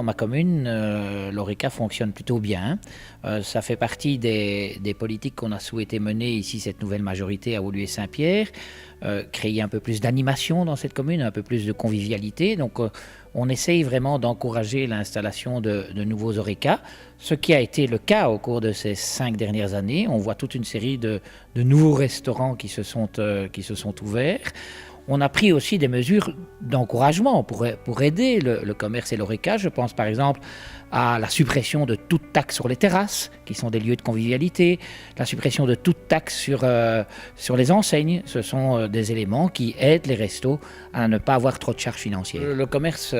dans ma commune, l'ORECA fonctionne plutôt bien. Ça fait partie des politiques qu'on a souhaité mener ici, cette nouvelle majorité à Woluwe-Saint-Pierre. Créer un peu plus d'animation dans cette commune, un peu plus de convivialité. Donc on essaye vraiment d'encourager l'installation de nouveaux ORECA, ce qui a été le cas au cours de ces 5 dernières années. On voit toute une série de nouveaux restaurants qui se sont ouverts. On a pris aussi des mesures d'encouragement pour aider le commerce et l'ORECA. Je pense par exemple à la suppression de toute taxe sur les terrasses, qui sont des lieux de convivialité, la suppression de toute taxe sur les enseignes. Ce sont des éléments qui aident les restos à ne pas avoir trop de charges financières. Le commerce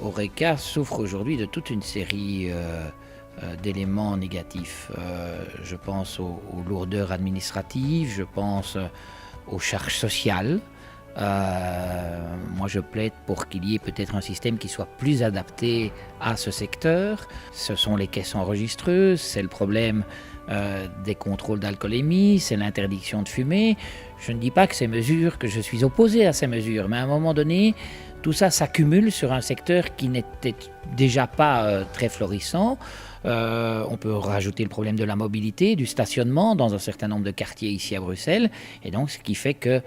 ORECA souffre aujourd'hui de toute une série d'éléments négatifs. Je pense aux lourdeurs administratives, je pense aux charges sociales. Moi je plaide pour qu'il y ait peut-être un système qui soit plus adapté à ce secteur. Ce sont les caisses enregistreuses, c'est le problème des contrôles d'alcoolémie, c'est l'interdiction de fumer. Je ne dis pas que je suis opposé à ces mesures, mais à un moment donné, tout ça s'accumule sur un secteur qui n'était déjà pas très florissant. On peut rajouter le problème de la mobilité, du stationnement dans un certain nombre de quartiers ici à Bruxelles, et donc ce qui fait que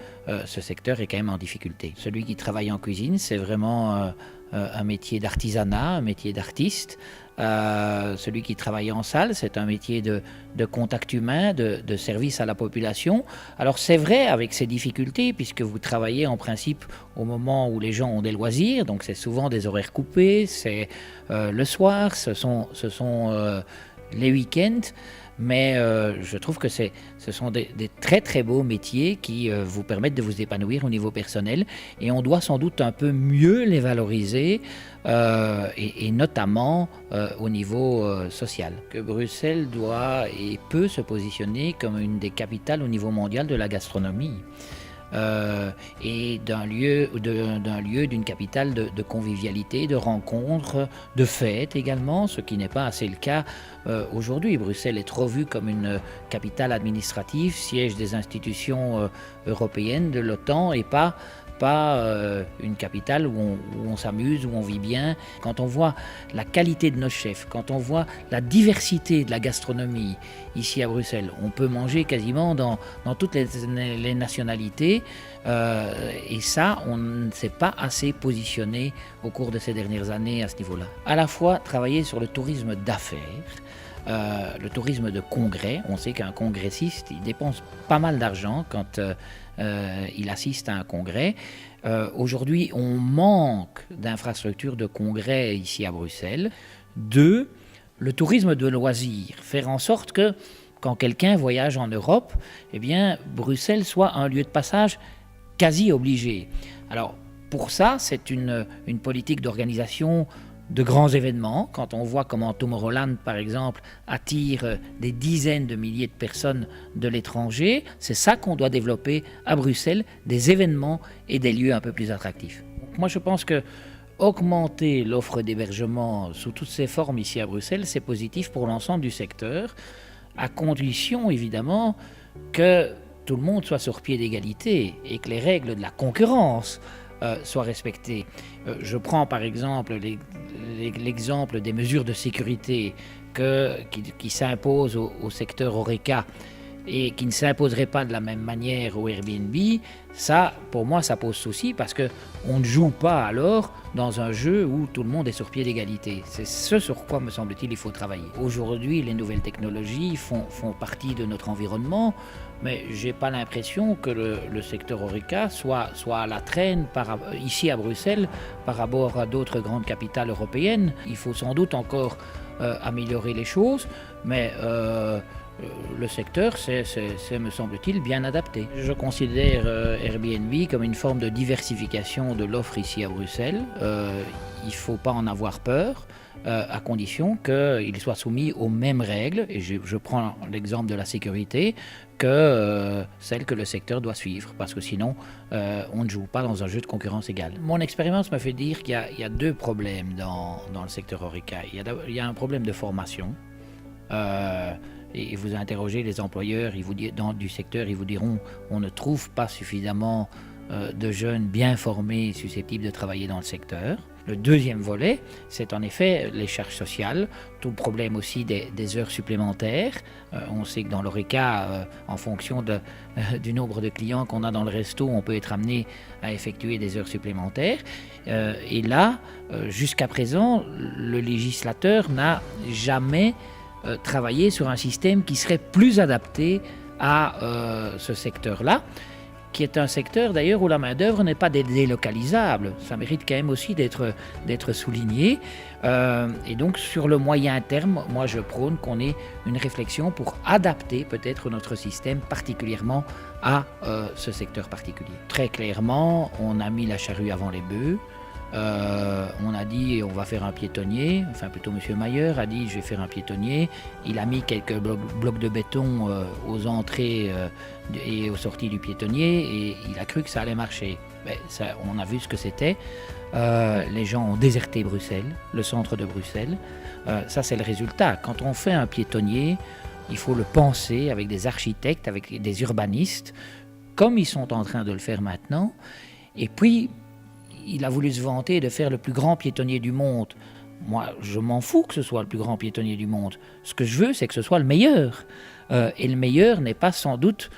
ce secteur est quand même en difficulté. Celui qui travaille en cuisine, c'est vraiment un métier d'artisanat, un métier d'artiste. Celui qui travaille en salle, c'est un métier de contact humain, de service à la population. Alors c'est vrai avec ces difficultés, puisque vous travaillez en principe au moment où les gens ont des loisirs, donc c'est souvent des horaires coupés, c'est le soir, ce sont les week-ends. Mais je trouve que ce sont des très très beaux métiers qui vous permettent de vous épanouir au niveau personnel, et on doit sans doute un peu mieux les valoriser, et notamment au niveau social. Que Bruxelles doit et peut se positionner comme une des capitales au niveau mondial de la gastronomie. Et d'une capitale de convivialité, de rencontres, de fêtes également, ce qui n'est pas assez le cas aujourd'hui. Bruxelles est trop vue comme une capitale administrative, siège des institutions européennes, de l'OTAN, et pas une capitale où on s'amuse, où on vit bien. Quand on voit la qualité de nos chefs, quand on voit la diversité de la gastronomie ici à Bruxelles, on peut manger quasiment dans toutes les nationalités, et ça, on ne s'est pas assez positionné au cours de ces dernières années à ce niveau-là. À la fois travailler sur le tourisme d'affaires, le tourisme de congrès. On sait qu'un congressiste, il dépense pas mal d'argent quand il assiste à un congrès. Aujourd'hui, on manque d'infrastructures de congrès ici à Bruxelles. 2, le tourisme de loisirs. Faire en sorte que quand quelqu'un voyage en Europe, eh bien, Bruxelles soit un lieu de passage quasi obligé. Alors, pour ça, c'est une politique d'organisation de grands événements. Quand on voit comment Tomorrowland, par exemple, attire des dizaines de milliers de personnes de l'étranger, c'est ça qu'on doit développer à Bruxelles, des événements et des lieux un peu plus attractifs. Donc moi, je pense que augmenter l'offre d'hébergement sous toutes ses formes ici à Bruxelles, c'est positif pour l'ensemble du secteur, à condition, évidemment, que tout le monde soit sur pied d'égalité et que les règles de la concurrence soient respectées. Je prends par exemple l'exemple des mesures de sécurité qui s'imposent au secteur ORECA et qui ne s'imposeraient pas de la même manière au Airbnb. Ça, pour moi, ça pose souci parce qu'on ne joue pas alors dans un jeu où tout le monde est sur pied d'égalité. C'est ce sur quoi, me semble-t-il, il faut travailler. Aujourd'hui, les nouvelles technologies font partie de notre environnement, mais j'ai pas l'impression que le secteur ORECA soit à la traîne ici à Bruxelles par rapport à d'autres grandes capitales européennes. Il faut sans doute encore améliorer les choses, mais le secteur, c'est, me semble-t-il, bien adapté. Je considère Airbnb comme une forme de diversification de l'offre ici à Bruxelles. Il ne faut pas en avoir peur, à condition qu'il soit soumis aux mêmes règles, et je prends l'exemple de la sécurité, que celle que le secteur doit suivre, parce que sinon, on ne joue pas dans un jeu de concurrence égale. Mon expérience me fait dire qu'il y a 2 problèmes dans le secteur ORECA. Il y a un problème de formation. Et vous interrogez les employeurs du secteur, ils vous diront on ne trouve pas suffisamment de jeunes bien formés et susceptibles de travailler dans le secteur. Le deuxième volet, c'est en effet les charges sociales, tout le problème aussi des heures supplémentaires. On sait que dans l'Horeca, en fonction du nombre de clients qu'on a dans le resto, on peut être amené à effectuer des heures supplémentaires. Et là, jusqu'à présent, le législateur n'a jamais travaillé sur un système qui serait plus adapté à ce secteur-là, qui est un secteur d'ailleurs où la main-d'œuvre n'est pas délocalisable. Ça mérite quand même aussi d'être souligné. Et donc sur le moyen terme, moi je prône qu'on ait une réflexion pour adapter peut-être notre système particulièrement à ce secteur particulier. Très clairement, on a mis la charrue avant les bœufs. On a dit on va faire un piétonnier, enfin plutôt M. Mayer a dit je vais faire un piétonnier. Il a mis quelques blocs de béton aux entrées et aux sorties du piétonnier et il a cru que ça allait marcher. On a vu ce que c'était. Les gens ont déserté Bruxelles, le centre de Bruxelles. Ça c'est le résultat. Quand on fait un piétonnier, il faut le penser avec des architectes, avec des urbanistes, comme ils sont en train de le faire maintenant. Et puis il a voulu se vanter de faire le plus grand piétonnier du monde. Moi, je m'en fous que ce soit le plus grand piétonnier du monde. Ce que je veux, c'est que ce soit le meilleur. Et le meilleur n'est pas sans doute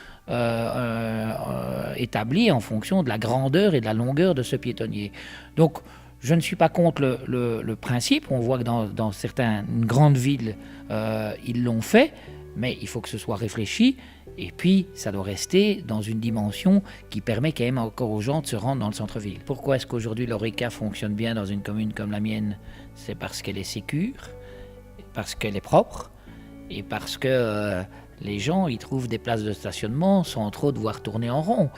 établi en fonction de la grandeur et de la longueur de ce piétonnier. Donc, je ne suis pas contre le principe. On voit que dans certaines grandes villes, ils l'ont fait. Mais il faut que ce soit réfléchi et puis ça doit rester dans une dimension qui permet quand même encore aux gens de se rendre dans le centre-ville. Pourquoi est-ce qu'aujourd'hui l'Horeca fonctionne bien dans une commune comme la mienne? C'est parce qu'elle est sécure, parce qu'elle est propre et parce que les gens y trouvent des places de stationnement sans trop devoir tourner en rond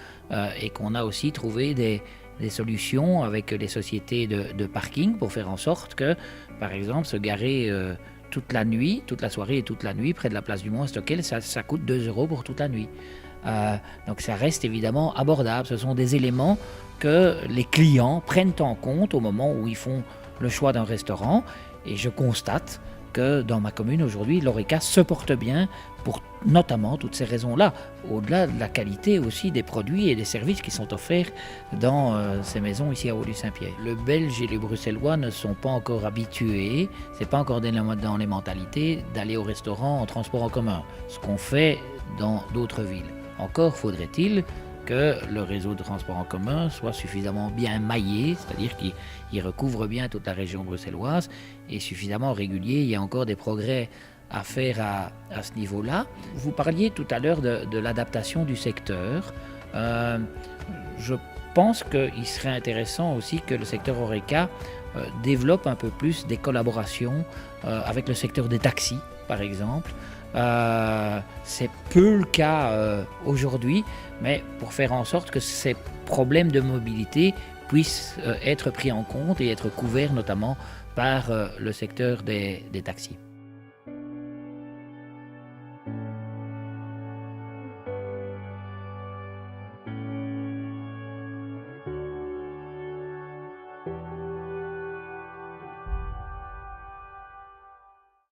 et qu'on a aussi trouvé des solutions avec les sociétés de parking pour faire en sorte que, par exemple, se garer toute la nuit, toute la soirée et toute la nuit près de la place du Mont-Stockel, ça coûte 2 € pour toute la nuit. Donc ça reste évidemment abordable. Ce sont des éléments que les clients prennent en compte au moment où ils font le choix d'un restaurant. Et je constate que dans ma commune aujourd'hui, l'Horeca se porte bien pour notamment toutes ces raisons-là, au-delà de la qualité aussi des produits et des services qui sont offerts dans ces maisons ici à Woluwe-Saint-Pierre. Le Belge et les Bruxellois ne sont pas encore habitués, c'est pas encore dans les mentalités d'aller au restaurant en transport en commun, ce qu'on fait dans d'autres villes. Encore faudrait-il que le réseau de transport en commun soit suffisamment bien maillé, c'est-à-dire qu'il recouvre bien toute la région bruxelloise et suffisamment régulier. Il y a encore des progrès à faire à ce niveau-là. Vous parliez tout à l'heure de l'adaptation du secteur. Je pense qu'il serait intéressant aussi que le secteur Horeca développe un peu plus des collaborations avec le secteur des taxis, par exemple. C'est peu le cas aujourd'hui, mais pour faire en sorte que ces problèmes de mobilité puissent être pris en compte et être couverts notamment par le secteur des taxis.